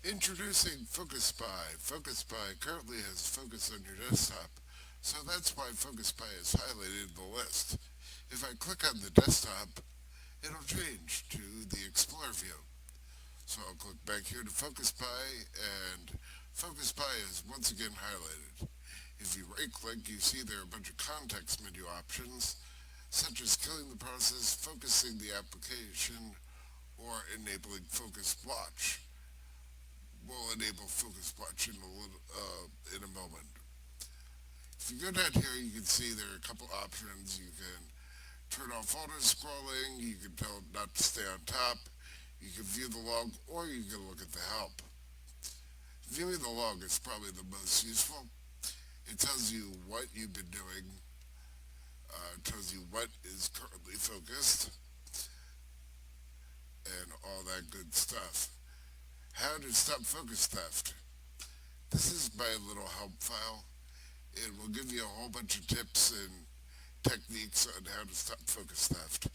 Introducing FocusSpy. FocusSpy currently has focus on your desktop, so that's why FocusSpy is highlighted in the list. If I click on the desktop, it'll change to the Explorer view. So I'll click back here to FocusSpy, and FocusSpy is once again highlighted. If you right click, you see there are a bunch of context menu options, such as killing the process, focusing the application, or enabling Focus Watch. We'll enable Focus Watch in a moment. If you go down here, you can see there are a couple options. You can turn off auto scrolling, you can tell it not to stay on top, you can view the log, or you can look at the help. Viewing the log is probably the most useful. It tells you what you've been doing, tells you what is currently focused, and all that good stuff. How to stop focus theft. This is my little help file. It will give you a whole bunch of tips and techniques on how to stop focus theft.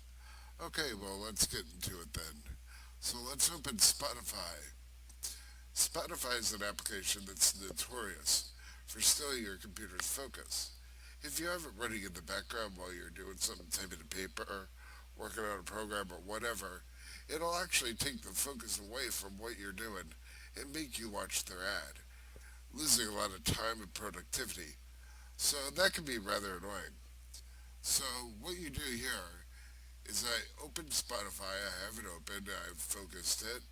Okay, well, let's get into it then. So let's open Spotify. Spotify is an application that's notorious for stealing your computer's focus. If you have it running in the background while you're doing something, typing a paper, working on a program, or whatever, it'll actually take the focus away from what you're doing and make you watch their ad, losing a lot of time and productivity. So that can be rather annoying. So what you do here is I open Spotify, I have it open, I've focused it,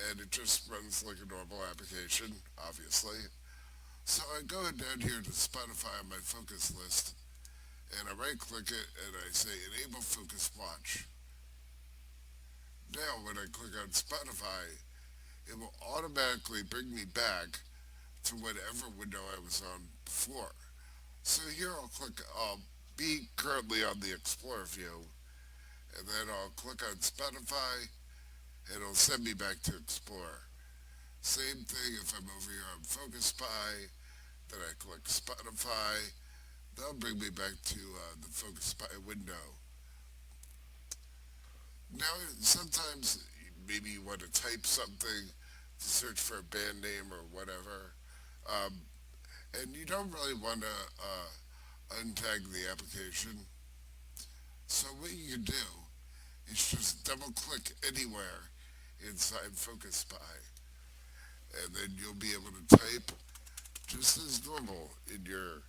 and it just runs like a normal application, obviously. So I go down here to Spotify on my focus list, and I right click it and I say enable focus watch. Now when I click on Spotify, it will automatically bring me back to whatever window I was on before. So here I'll be currently on the Explorer view, and then I'll click on Spotify, and it'll send me back to Explorer. Same thing if I'm over here on FocusSpy, then I click Spotify, that'll bring me back to the FocusSpy window. Now, sometimes maybe you want to type something to search for a band name or whatever, um, and you don't really want to untag the application. So what you can do is just double click anywhere inside FocusSpy, and then you'll be able to type just as normal in your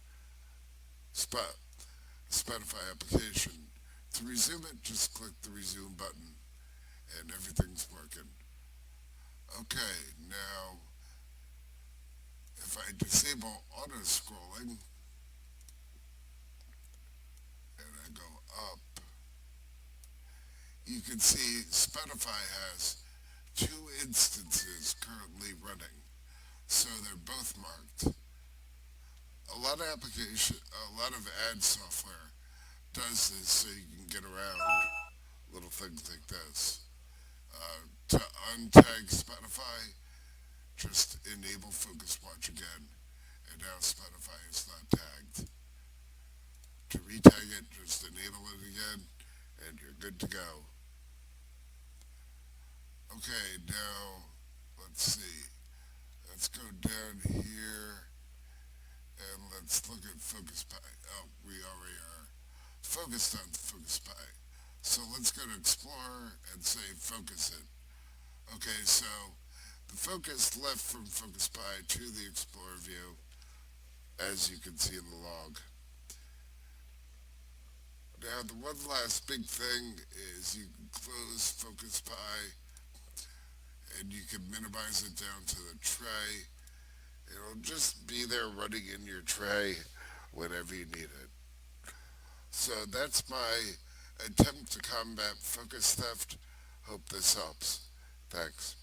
spot Spotify application. To resume it, just click the resume button, and everything's working. Okay, now if I disable auto scrolling and I go up, you can see Spotify has two instances currently running, so they're both marked. A lot of ad software does this so you can get around little things like this. To untag Spotify, just enable Focus Watch again, and now Spotify is not tagged. To retag it, just enable it again, and you're good to go. Okay, now let's see. Let's go down here and let's look at FocusSpy. Oh, we already are focused on FocusSpy. So let's go to Explorer and say focus it. Okay, so the focus left from FocusSpy to the Explorer view, as you can see in the log. Now, the one last big thing is you can close FocusSpy and you can minimize it down to the tray. It'll just be there running in your tray whenever you need it. So that's my attempt to combat focus theft. Hope this helps. Thanks.